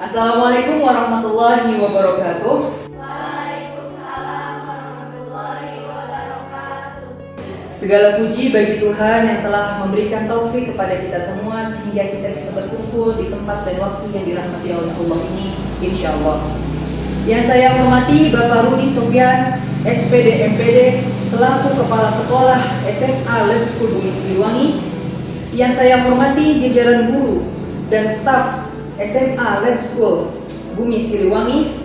Assalamualaikum warahmatullahi wabarakatuh. Waalaikumsalam warahmatullahi wabarakatuh. Segala puji bagi Tuhan yang telah memberikan taufik kepada kita semua sehingga kita bisa berkumpul di tempat dan waktu yang dirahmati oleh Allah ini, insya Allah. Yang saya hormati Bapak Rudi Sofyan, SPD MPD, selaku Kepala Sekolah SMA Lab School Bumi Siliwangi. Yang saya hormati jajaran guru dan staf SMA Lab School Bumi Siliwangi.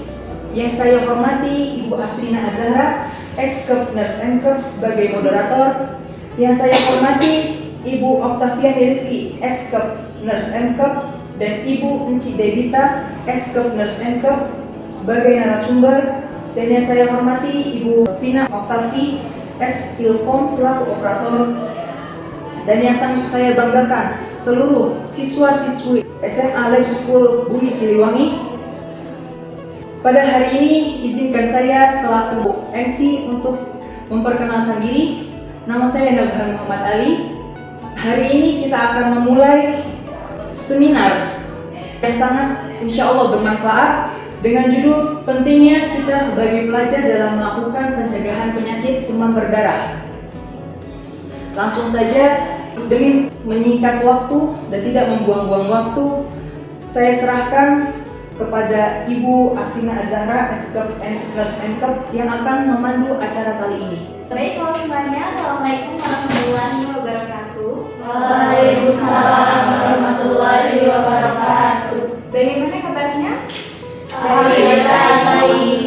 Yang saya hormati Ibu Astrina Azahra, Eskep Nurse Enkep sebagai moderator. Yang saya hormati Ibu Oktaviani Rizky, Eskep Nurse Enkep, dan Ibu Enci Debita, Eskep Nurse Enkep sebagai narasumber. Dan yang saya hormati Ibu Vina Oktavi, S Ilkom selaku operator. Dan yang sangat saya banggakan, seluruh siswa-siswi SMA Lab School Bumi Siliwangi. Pada hari ini izinkan saya selaku MC untuk memperkenalkan diri. Nama saya Nabhan Muhammad Ali. Hari ini kita akan memulai seminar yang sangat insya Allah bermanfaat dengan judul pentingnya kita sebagai pelajar dalam melakukan pencegahan penyakit demam berdarah. Langsung saja, demi menyingkat waktu dan tidak membuang-buang waktu, saya serahkan kepada Ibu Astrina Azahra, Eskep Nurse Enkep yang akan memandu acara kali ini. Baik, kalau semuanya, Assalamualaikum warahmatullahi wabarakatuh. Waalaikumsalam warahmatullahi wabarakatuh. Bagaimana kabarnya? Baik.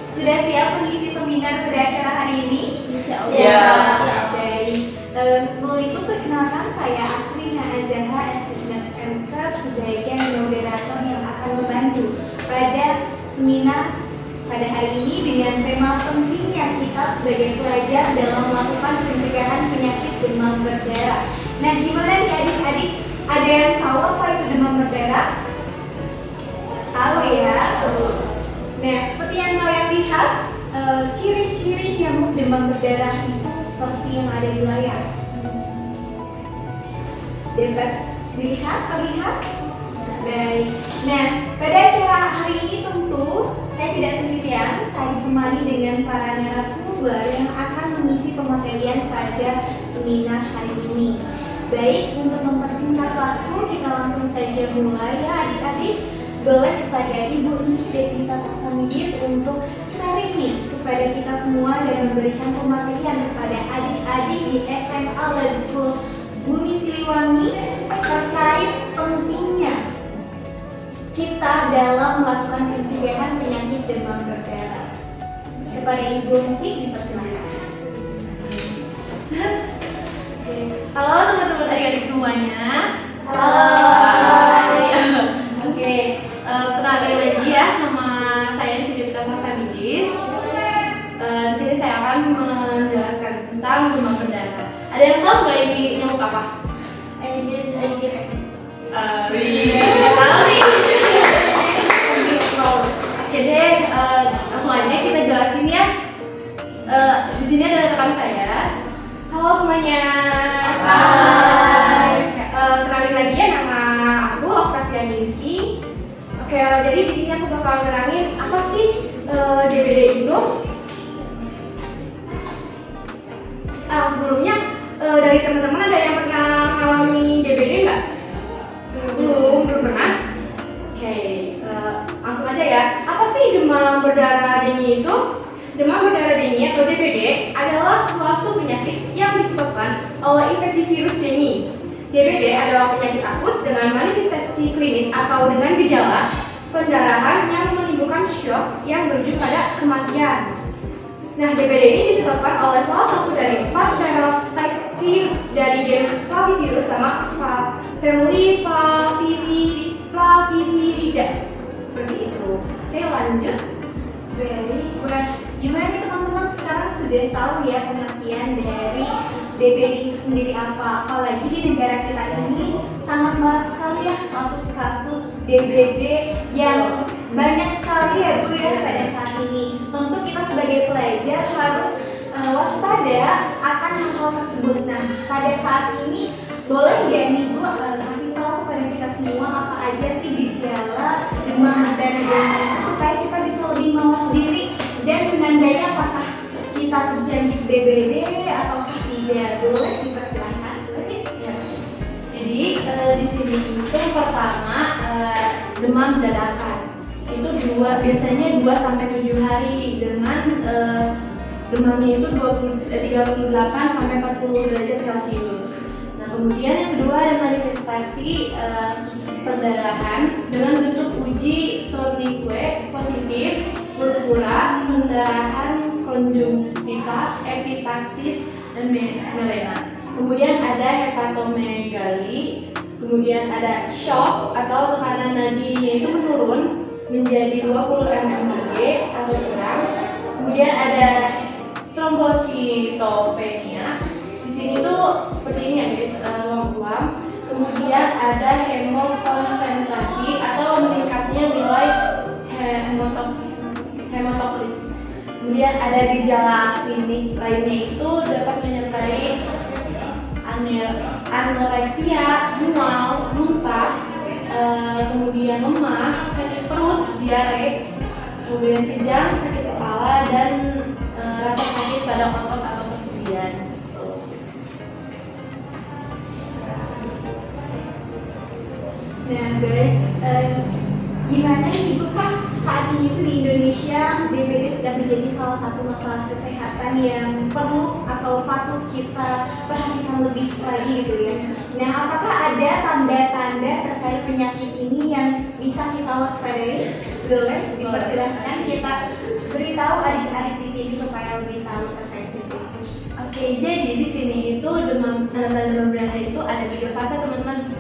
Sudah siap mengisi seminar pada acara hari ini? Siap. Baik. Sebelum itu perkenalkan saya Astrina Azahra, Eskep Nurse Enkep sebagai moderator yang akan membantu pada seminar pada hari ini dengan tema pentingnya kita sebagai pelajar dalam melakukan pencegahan penyakit demam berdarah. Nah, gimana nih adik-adik? Ada yang tahu apa itu demam berdarah? Tahu ya? Nah, seperti yang kalian lihat, ciri-ciri nyamuk demam berdarah itu seperti yang ada di layar. Dapat dilihat, terlihat? Baik. Nah, pada acara hari ini tentu saya tidak sendirian. Saya ditemani dengan para narasumber yang akan mengisi pematerian pada seminar hari ini. Baik, untuk mempersingkat waktu, kita langsung saja mulai ya adik-adik. Boleh kepada Ibu Enci Debita Taksamidis untuk sharing nih kepada kita semua dan memberikan pematerian kepada adik-adik di SMA Lab School Bumi Siliwangi terkait pentingnya kita dalam melakukan pencegahan penyakit demam berdarah. Kepada Ibu Enci dipersilakan. Halo teman-teman adik-adik semuanya. Oke, kenalin lagi ya, nama saya Cidita Taksamidis. Di sini saya akan menjelaskan tentang demam berdarah. Ada yang tahu nggak ini nyamuk apa? Aedes aegypti. Tahu nih. Oke deh, langsung aja kita jelasin ya. Di sini ada rekan saya. Halo semuanya. Kenalin lagi ya, nama aku Oktaviani Rizky. Oke, jadi di sini aku bakal nerangin apa sih DBD itu. Sebelumnya dari teman-teman ada yang pernah mengalami DBD nggak? Belum pernah. Oke, langsung aja ya. Apa sih demam berdarah dengue itu? Demam berdarah dengue atau DBD adalah suatu penyakit yang disebabkan oleh infeksi virus dengue. DBD adalah penyakit akut dengan manifestasi klinis atau dengan gejala pendarahan yang menimbulkan shock yang berujung pada kematian. Nah, DBD ini disebabkan oleh salah satu dari 4 serotype virus dari genus Flavivirus sama family Flaviviridae. Seperti itu. Oke, lanjut. Baik, wah, gimana nih teman-teman sekarang sudah tahu ya pengertian dari DBD itu sendiri apa? Apalagi di negara kita ini sangat marak sekali ya kasus-kasus DBD yang banyak sekali ya Bu ya pada saat ini. Tentu kita sebagai pelajar harus waspada akan hal-hal tersebut. Nah, pada saat ini boleh nggak nih Bu kasih tahu kepada kita semua semua apa aja sih gejala demam berdarah dengue itu supaya kita bisa lebih mawas diri dan menandai apakah kita terjangkit DBD atau tidak. Boleh dipersilahkan. Oke. Ya. Jadi di sini itu pertama demam dadakan. Itu biasanya 2 sampai 7 hari dengan demamnya itu 38 sampai 40 derajat Celcius. Nah, kemudian yang kedua ada manifestasi perdarahan dengan bentuk uji tourniquet positif, purpura, pendarahan konjungtiva, epitaksis, dan melena. Kemudian ada hepatomegali, kemudian ada shock atau tekanan nadinya itu menurun menjadi 20 mmHg atau kurang. Kemudian ada trombositopenia. Di sini tuh seperti ini ya guys, ruam-ruam. Kemudian ada hemokonsentrasi atau meningkatnya nilai hematokrit. Kemudian ada gejala klinik lainnya itu dapat menyertai anoreksia, mual, muntah, kemudian lemah, sakit perut, diare, kemudian kejang, sakit kepala, dan rasa sakit pada otot atau persendian. Nah, baik. Gimana nih Ibu, kan saat ini tuh di Indonesia DBD sudah menjadi salah satu masalah kesehatan yang perlu atau patut kita perhatikan lebih lagi gitu ya. Nah, apakah ada tanda-tanda terkait penyakit ini yang bisa kita waspadai? Boleh dipersilahkan kita beritahu adik-adik di sini supaya lebih tahu terkait itu. Oke, jadi di sini itu tanda-tanda demam berdarah itu ada 3 fase teman-teman.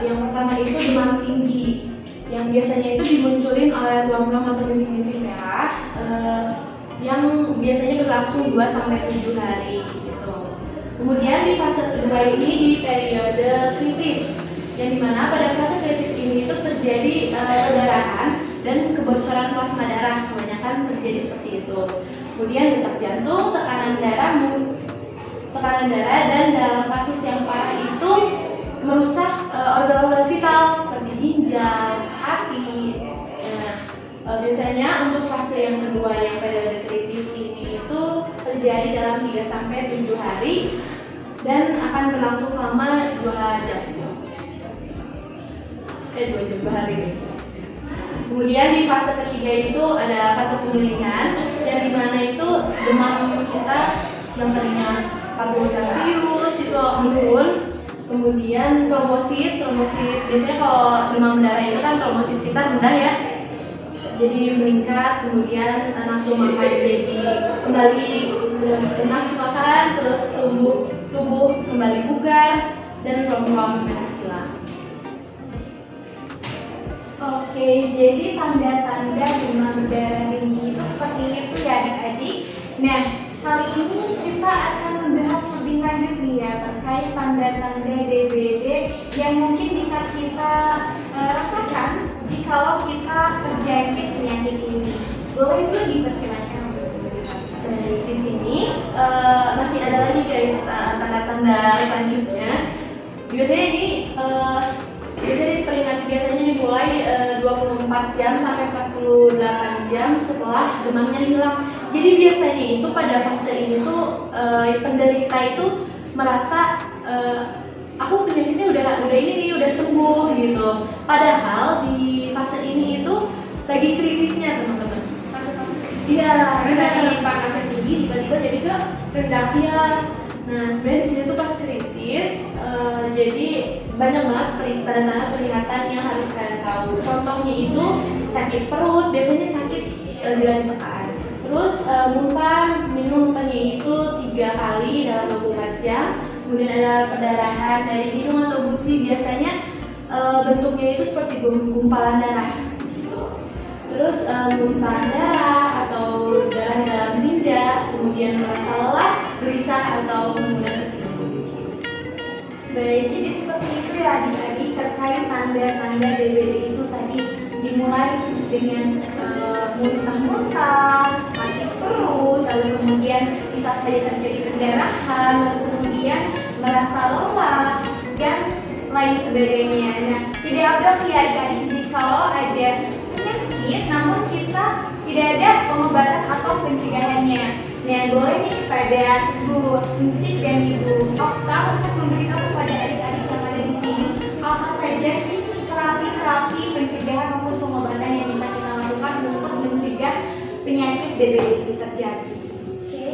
Yang pertama itu demam tinggi, yang biasanya itu dimunculin oleh ruam-ruam atau bintik-bintik merah, yang biasanya berlangsung 2 sampai 7 hari gitu. Kemudian di fase kedua ini di periode kritis, yang dimana pada fase kritis ini itu terjadi perdarahan dan kebocoran plasma darah, kebanyakan terjadi seperti itu. Kemudian detak jantung, tekanan darah, dan dalam kasus yang parah itu merusak organ-organ vital seperti ginjal, hati. Biasanya untuk fase yang kedua yang periode kritis ini itu terjadi dalam 3 sampai 7 hari dan akan berlangsung selama 2 jam. 2 hari guys. Kemudian di fase ketiga itu ada fase pemulihan, yang dimana itu demam kita yang tadinya 40 Celcius itu menurun. Kemudian trombosit biasanya kalau demam berdarah itu kan trombosit kita rendah ya, jadi meningkat. Kemudian nafsu makan jadi kembali nafsu makan, terus tubuh kembali bugar dan ruam-ruam merah hilang. Oke, jadi tanda-tanda demam berdarah tinggi itu seperti itu ya adik-adik. Nah, kali ini kita akan membahas lebih lanjut nih ya terkait tanda-tanda DBD yang mungkin bisa kita rasakan jikalau kita terjangkit penyakit ini. Boleh itu dipersilakan untuk Di sini masih ada lagi guys tanda-tanda selanjutnya. Biasanya ini biasanya dimulai 24 jam sampai 48 jam setelah demamnya hilang. Jadi biasanya itu pada fase ini tuh penderita itu merasa aku penyakitnya udah ini nih, udah sembuh gitu. Padahal di fase ini itu lagi kritisnya teman-teman. Fase-fase Iya, karena dari panasnya tinggi tiba-tiba jadi ke rendah. Iya. Nah, sebenarnya di sini tuh pas kritis, jadi banyak banget tanda-tanda kelihatan yang harus kalian tahu. Contohnya itu sakit perut, biasanya sakit bila ditekan. Terus muntah, minum muntahnya itu 3 kali dalam 24 jam. Kemudian ada perdarahan dari hidung atau gusi, biasanya bentuknya itu seperti gumpalan darah. Terus muntah darah atau darah dalam tinja, kemudian merasa lelah, gelisah atau mudah tersinggung. Baik, jadi seperti itu ya adik-adik terkait tanda-tanda DBD itu tadi dimulai dengan muntah-muntah, sakit perut, lalu kemudian bisa saja terjadi perdarahan, lalu kemudian merasa lelah dan lain sebagainya. Nah, tidak ada ya adik-adik jikalau ada penyakit namun kita tidak ada pengobatan atau pencegahannya. Nah, boleh nih kepada Bu Encik dan Ibu Okta untuk memberitahu kepada adik-adik yang ada di sini apa saja sih terapi-terapi pencegahan maupun pengobatan yang bisa kita lakukan untuk mencegah penyakit DBD ini terjadi. Oke.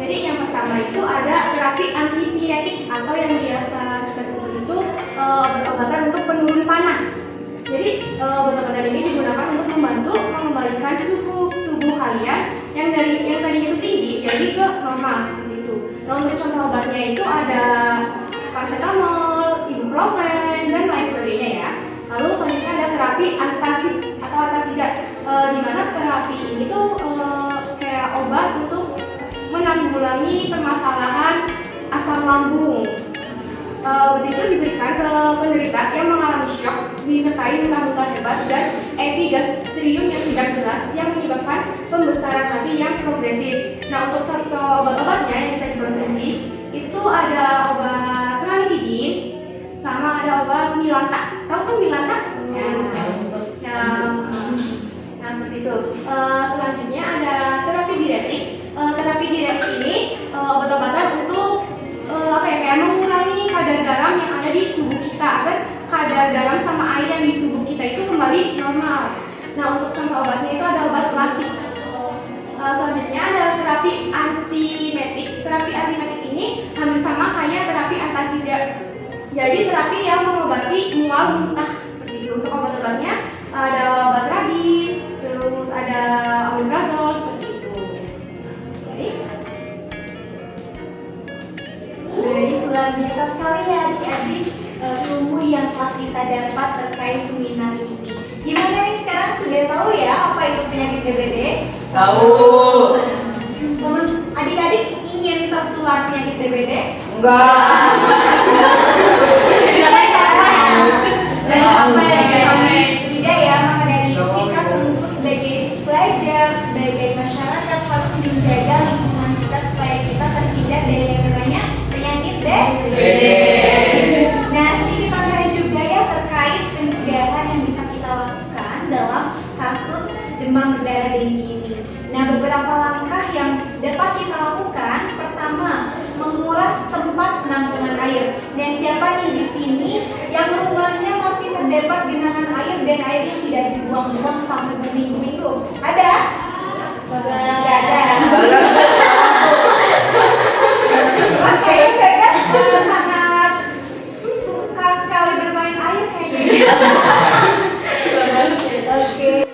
Jadi yang pertama itu ada terapi antipiretik atau yang biasa kita sebut itu obat-obatan untuk penurun panas. Jadi obat-obatan ini digunakan untuk membantu mengembalikan suhu tubuh kalian yang tadinya itu tinggi jadi ke normal seperti itu. Nah, untuk contoh obatnya itu ada paracetamol, ibuprofen dan lain sebagainya ya. Lalu selanjutnya ada terapi antasid atau antasida, di mana terapi ini tuh kayak obat untuk menanggulangi permasalahan asam lambung. Obat itu diberikan ke penderita yang mengalami shock disertai muntah-muntah hebat dan epigastrium yang tidak jelas yang menyebabkan pembesaran mati yang progresif. Nah, untuk contoh obat-obatnya yang bisa dikonsumsi itu ada obat ranitidin sama ada obat milanta. Tahu kan milanta? Nah, seperti itu. Selanjutnya ada terapi diuretik. Terapi diuretik ini obat-obatan untuk kayak mengurangi kadar garam yang ada di tubuh kita agar kadar garam sama air yang di tubuh kita itu kembali normal. Nah, untuk contoh obatnya itu ada obat klasik. Selanjutnya ada terapi antimetik. Terapi antimetik ini hampir sama kayak terapi antasida. Jadi terapi yang mengobati mual muntah seperti itu. Untuk obat-obatnya ada obat radin, terus ada omeprazol seperti itu. Baik, luar biasa sekali ya adik-adik ilmu yang telah kita dapat terkait seminar ini. Gimana nih sekarang sudah tahu ya apa itu penyakit DBD? Tahu. Teman adik-adik ingin tertular penyakit DBD? Enggak. Jangan sampai. Sampai. Tidak ya, maka dari itu kita tentu sebagai pelajar, sebagai masyarakat harus menjaga lingkungan kita supaya kita terhindar dari yang namanya penyakit DBD. Nah, sedikit tambahan juga ya terkait pencegahan yang bisa kita lakukan dalam kasus demam berdarah dengue ini. Nah, beberapa langkah yang dapat kita lakukan, pertama, menguras tempat penampungan air. Dan siapa nih di sini yang rumahnya masih terdapat genangan air dan airnya tidak dibuang-buang sampai berminggu-minggu? Ada? Tidak ada. Oke, Bagas sangat suka sekali bermain air kayaknya. Oke.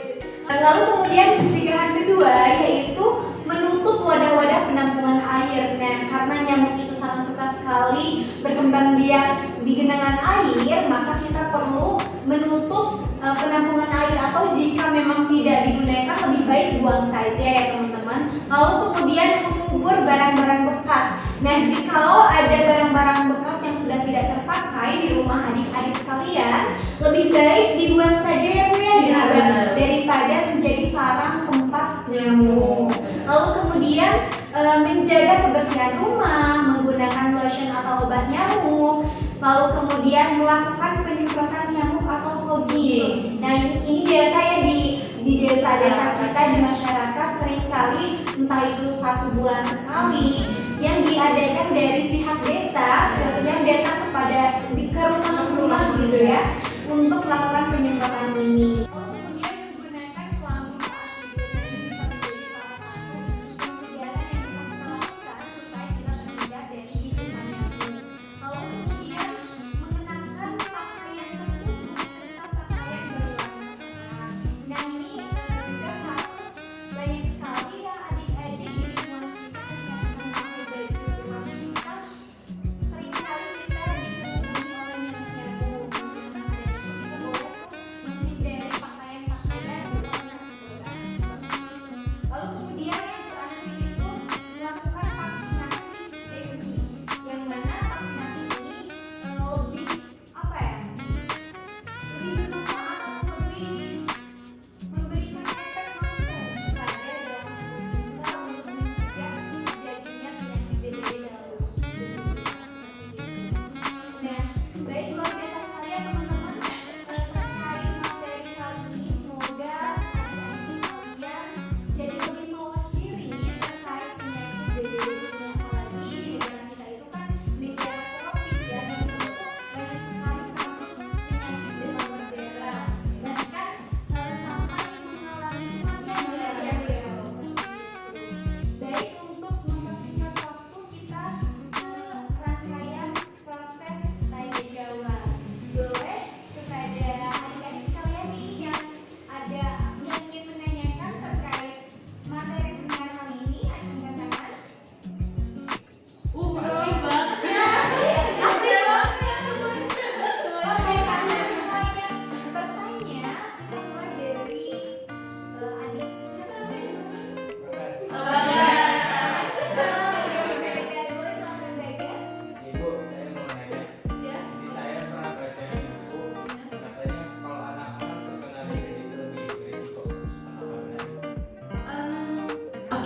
Lalu kemudian pencegahan kedua yaitu menutup wadah-wadah penampungan air. Nah, karena nyamuk itu sangat suka sekali berkembang biak di genangan air, maka kita perlu menutup penampungan air atau jika memang tidak digunakan lebih baik buang saja ya teman-teman. Lalu kemudian mengubur barang-barang bekas. Nah, jikalau ada barang-barang bekas yang sudah tidak terpakai di rumah adik-adik sekalian, lebih baik dibuang saja ya Bu ya, daripada menjadi sarang tempat nyamuk. Lalu kemudian menjaga kebersihan rumah, menggunakan lotion atau obat nyamuk. Lalu kemudian melakukan penyemprotan nyamuk atau fogging. Nah, ini biasa ya di desa-desa kita, di masyarakat seringkali entah itu 1 bulan sekali yang diadakan dari pihak desa yang datang kepada ke rumah-rumah gitu ya untuk melakukan penyemprotan ini. Kemudian menggunakan pelampung saat tidur ini bisa menjadi salah satu pencegahan yang bisa kita lakukan supaya kita terhindar dari gigitan nyamuk. Lalu kemudian mengenakan pakaian tertutup serta pakaian berwarna terang. Nah, ini juga kasus banyak sekali ya adik-adik di lingkungan kita yang memakai baju berwarna hitam. Seringkali kita dihubungi oleh nyamuk-nyamuk. Nah, dari itu kita boleh tuh menghindari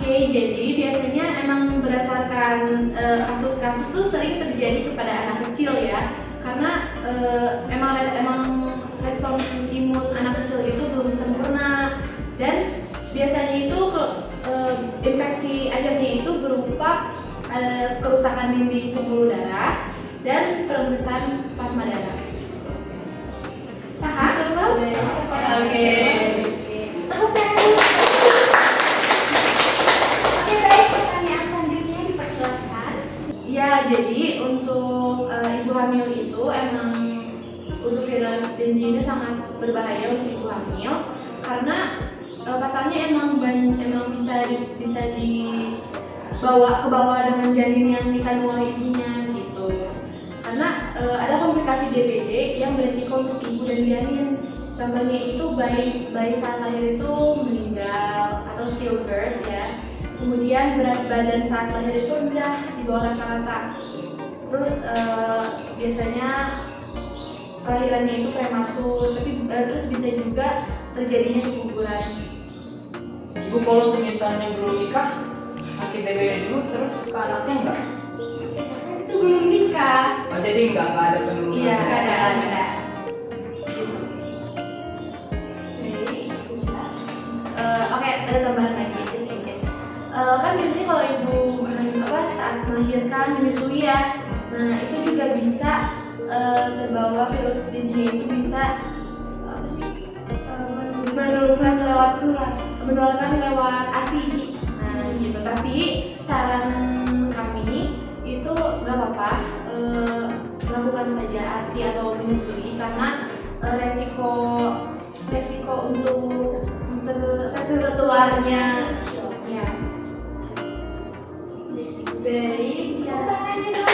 Oke, jadi biasanya emang berdasarkan kasus-kasus tuh sering terjadi kepada anak kecil ya, karena emang respon imun anak kecil itu belum sempurna, dan biasanya itu infeksi akhirnya itu berupa kerusakan dinding pembuluh darah dan perembesan plasma darah. Paham? Oke. Tepuk tangan. Oke, baik, pertanyaan selanjutnya dipersilakan. Ya, jadi untuk ibu hamil itu emang untuk virus dengue ini sangat berbahaya untuk ibu hamil karena pasalnya emang bisa dibawa ke bawah dengan janin yang dikandung oleh ibunya gitu. Karena ada komplikasi DBD yang beresiko untuk ibu dan janin. Contohnya itu bayi saat lahir itu meninggal atau stillbirth ya. Kemudian berat badan saat lahir itu rendah di bawah rata-rata. Terus biasanya kelahirannya itu prematur, terus bisa juga terjadinya keguguran. Ibu kalau misalnya belum nikah, sakit DBD dulu terus ke anaknya enggak? Itu belum nikah. Oh, jadi enggak ada penurunan. Iya. Nggak ada. Baik, sebentar. Oke, ada tambahan lagi sedikit. Kan biasanya kalau ibu saat melahirkan menyusui ya, nah itu juga bisa terbawa virus dengue itu bisa menularkan lewat ASI. Nah gitu. Tapi saran kami itu nggak apa-apa lakukan saja ASI atau menyusui karena resiko untuk tertularnya ya. Baik, tangannya dulu.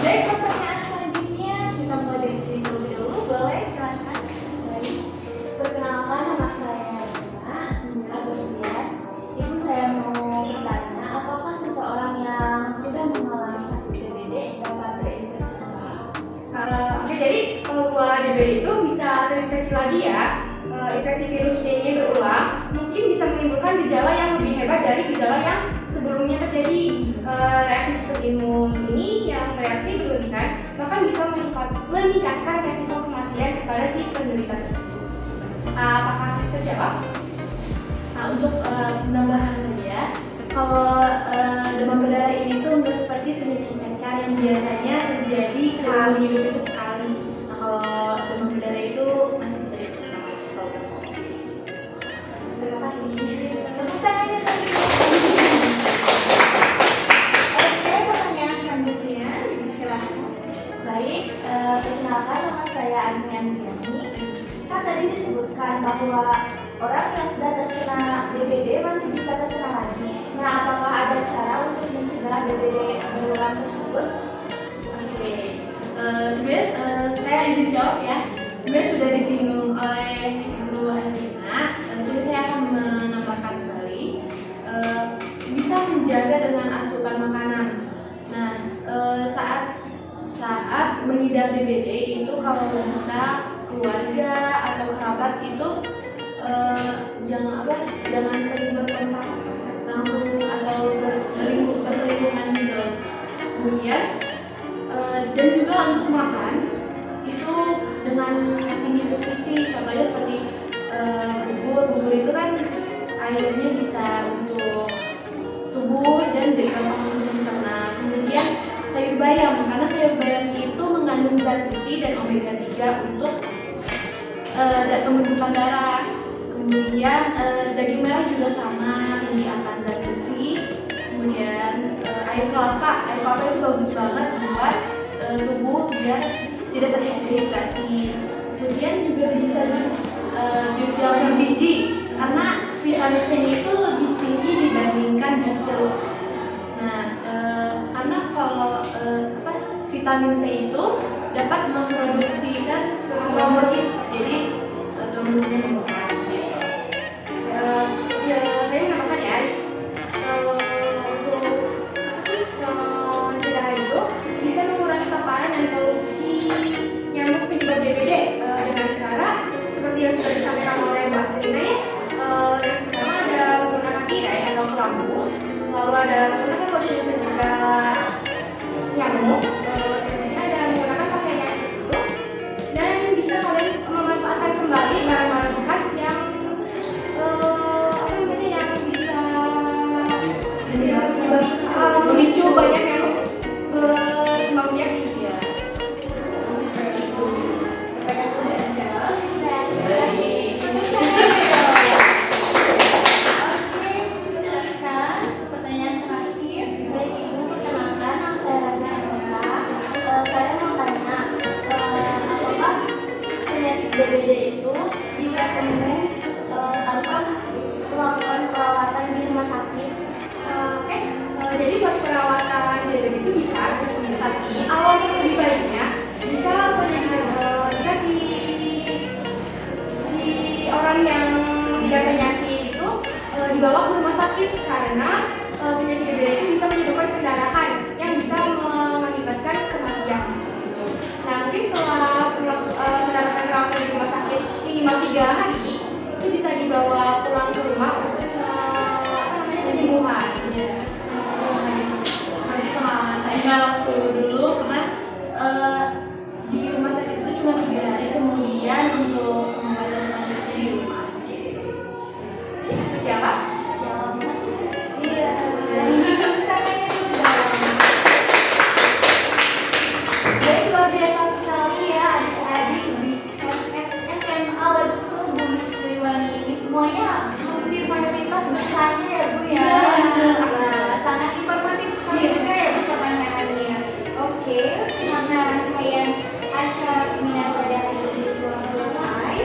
Baik, pertanyaan selanjutnya kita mulai dari sini terlebih dahulu. Boleh, silakan. Baik, perkenalkan nama saya Rina Agustia. Ibu saya mau bertanya, apakah seseorang yang sudah mengalami sakit DBD dapat terinfeksi kembali? Oke, jadi kalau buat DBD itu bisa terinfeksi lagi ya. Infeksi virus dengue berulang mungkin bisa menimbulkan gejala yang lebih hebat dari gejala yang sebelumnya terjadi. Reaksi sistem imun ini yang bereaksi berlebihan bahkan bisa meningkatkan resiko kematian kepada si penderita tersebut. Apakah terjawab? Nah, untuk penambahan saja, kalau demam berdarah ini tuh nggak seperti penyakit cacar yang biasanya terjadi seumur hidup itu sekali. Nah, kalau demam berdarah itu masih bisa diperkenalkan. Terima kasih. Tepuk tangannya tadi. Oke, pertanyaan selanjutnya dipersilakan. Baik, perkenalkan nama saya Agni Andriani. Kan tadi disebutkan bahwa orang yang sudah terkena DBD masih bisa terkena lagi. Nah, apakah ada cara untuk mencegah DBD berulang tersebut? Oke, sebenarnya saya izin jawab ya. Sebenarnya sudah disinggung oleh Ibu Asina. Jadi saya akan menambahkan kembali bisa menjaga dengan asupan makanan. Nah, saat mengidap DBD itu kalau bisa keluarga atau kerabat itu jangan sering berkontak langsung atau berselingkuhan gitu. Kemudian dan juga untuk makan itu dengan tinggi nutrisi, contohnya seperti bubur itu kan airnya bisa untuk tubuh dan gampang untuk mencerna. Kemudian sayur bayam, karena sayur bayam itu mengandung zat besi dan omega 3 untuk pembentukan darah. Kemudian daging merah juga sama, tinggi akan zat besi. Kemudian air kelapa itu bagus banget buat tubuh biar tidak terdehidrasi. Kemudian juga bisa jus daun berbiji karena vitamin C itu lebih tinggi dibandingkan jus jeruk. Nah, karena kalau vitamin C itu dapat memproduksikan trombosit, jadi trombositnya membengkak. Ya, saya menambahkan ya, untuk mencegah itu bisa mengurangi paparan dan polusi nyamuk penyebab DBD dengan cara seperti yang sudah disampaikan oleh Mbak Astrina ya. Yang pertama lalu ada menggunakan lotion pencegah nyamuk, selanjutnya ada menggunakan pakaian itu, dan bisa kalian memanfaatkan kembali barang-barang bekas yang yang bisa memicu banyak yang berkembang penyakit ya. Seperti itu. Apakah sudah jawab? Oke, silahkan pertanyaan terakhir. Baik Ibu, perkenalkan nama saya Raja Rosa. Saya mau tanya, apakah penyakit DBD itu bisa sembuh tanpa melakukan perawatan di rumah sakit? Jadi buat perawatan DBD itu bisa sembuh, tapi awalnya lebih baiknya jika jika si orang yang mengidap penyakit itu dibawa ke rumah sakit, karena penyakit DBD itu bisa menyebabkan pendarahan yang bisa mengakibatkan kematian seperti itu. Nah, mungkin setelah mendapatkan perawatan di rumah sakit minimal 3 hari itu bisa dibawa pulang ke rumah untuk penyembuhan. Seperti pengalaman saya waktu dulu pernah di rumah sakit itu cuma 3 hari, kemudian untuk pengobatan selanjutnya di rumah. Jawab. Jawabnya sih Iya. Baik, luar biasa sekali ya adik-adik di SMA Lab School Bumi Siliwangi ini. Semuanya hampir mayoritas bertanya ya Bu ya. Wah, sangat informatif sekali juga ya Bu pertanyaannya. Oke, karena rangkaian acara seminar pada hari ini telah selesai,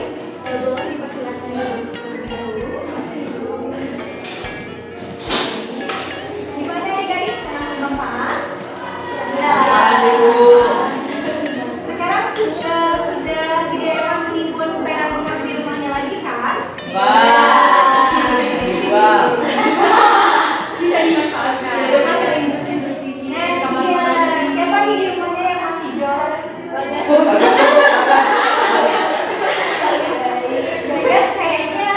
boleh dipersilakan terlebih dahulu. Gimana adik-adik, sangat bermanfaat? Sekarang sudah giliran menimbun perak bekas di rumahnya lagi kan? Bisa dimanfaatkan. Di rumah sering bersih-bersih di kamar Iya, mandi. siapa nih di rumahnya yang masih jor? Bagas kayaknya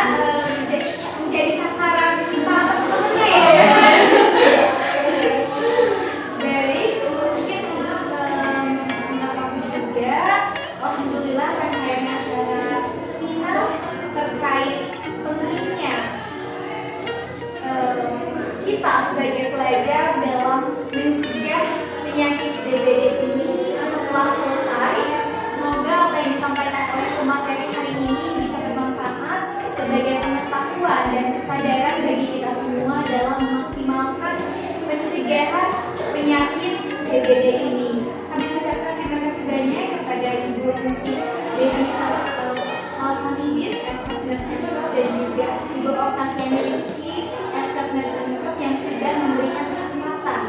menjadi sasaran para teman-temannya ya. Baik, mungkin untuk singkat waktu juga, alhamdulillah rangkaian acara seminar terkait pentingnya kita sebagai pelajar dalam mencegah penyakit DBD ini telah selesai. Semoga apa yang disampaikan oleh pemateri hari ini bisa bermanfaat sebagai pengetahuan dan kesadaran bagi kita semua dalam memaksimalkan pencegahan penyakit DBD ini. Kami mengucapkan terima kasih banyak kepada Ibu Renci Dewi Alsanidis, Eskap Nursery, dan juga Ibu Oktaviani Rizky, Eskap Nursery yang sudah memberikan kesempatan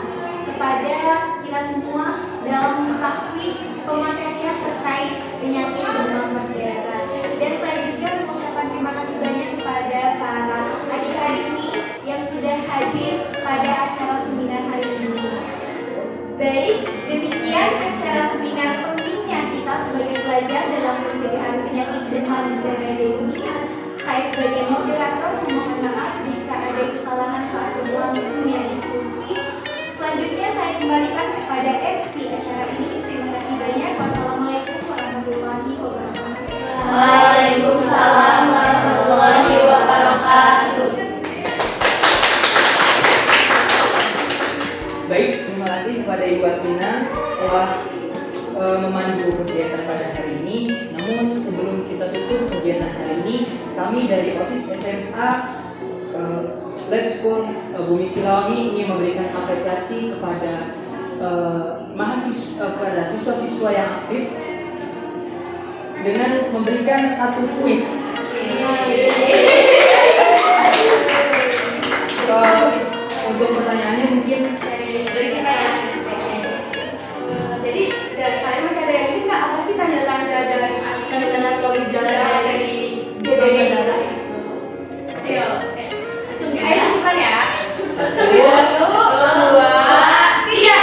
kepada kita semua dalam mengetahui pematerian terkait penyakit demam berdarah. Dan saya juga mengucapkan terima kasih banyak kepada para adik-adik nih yang sudah hadir pada acara seminar hari ini. Baik, demikian acara seminar pentingnya kita sebagai pelajar dalam pencegahan penyakit demam berdarah ini. Saya sebagai moderator memohon maaf jika ada kesalahan saat berlangsungnya diskusi. Selanjutnya saya kembalikan kepada MC acara ini. Terima kasih banyak. Wassalamualaikum warahmatullahi wabarakatuh. Waalaikumsalam warahmatullahi wabarakatuh. Baik, terima kasih kepada Ibu Aslina telah memandu kegiatan pada hari ini. Namun sebelum kita tutup kegiatan hari ini, kami dari OSIS SMA Lab School Bumi Siliwangi ingin memberikan apresiasi kepada kepada siswa-siswa yang aktif dengan memberikan satu kuis. Untuk pertanyaannya mungkin Dari kita ya. Jadi dari kalian masih ada yang ingat nggak apa sih tanda-tanda Tanda-tanda atau gejala dari DBD darah itu? Ayo, acung ya. Ayo tunjukkan ya. Acung ya. 1, 2, 3.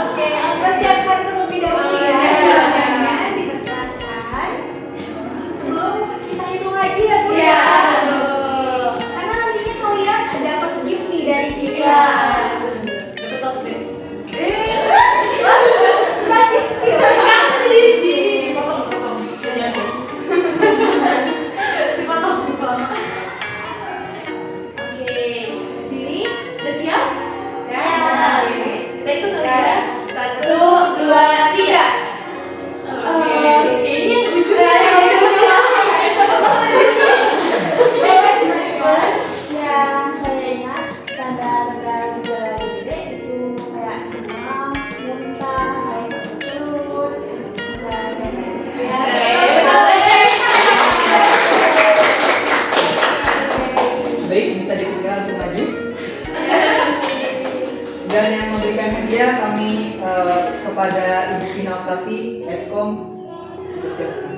Oke, persiapkan terlebih dahulu ya. Jawabannya dipersilakan. Sebelum kita hitung lagi ya Bu ya. Iya, betul. baik, bisa dipersilakan untuk maju. Dan yang memberikan hadiah kami kepada Ibu Vina Oktavi, Eskom. Silakan.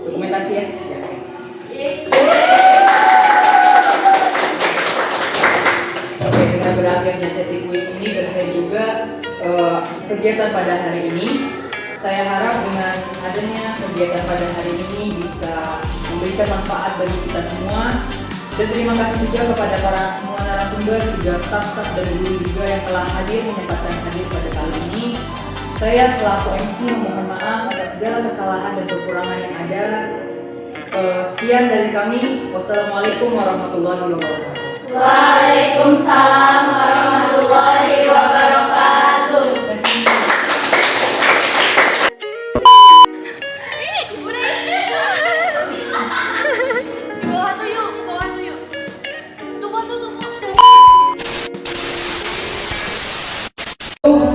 Dokumentasi ya. Ya. Oke, dengan berakhirnya sesi kuis ini berakhir juga kegiatan pada hari ini. Saya harap dengan adanya kegiatan pada hari ini bisa memberikan manfaat bagi kita semua. Dan terima kasih juga kepada para semua narasumber, juga staf-staf dan guru juga yang telah hadir menyempatkan hadir pada kali ini. Saya selaku MC memohon maaf atas segala kesalahan dan kekurangan yang ada. Sekian dari kami. Wassalamualaikum warahmatullahi wabarakatuh. Waalaikumsalam warahmatullahi wabarakatuh. Terima kasih. Di bawah tuh yuk, di bawah tuh yuk. Tunggu.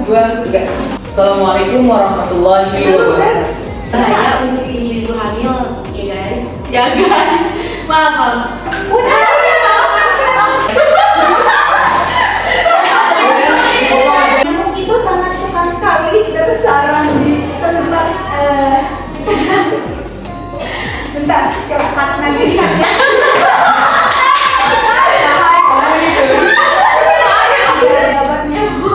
1, 2, 3. Assalamualaikum warahmatullahi wabarakatuh. Bahaya untuk ibu hamil ya guys. Ya guys. Maaf. Itu sangat suka sekali bersarang di tempat sebentar, coba cut lagi ya. Jawabannya Bu.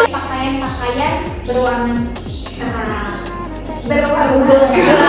Pakaian berwarna cerah, berwarna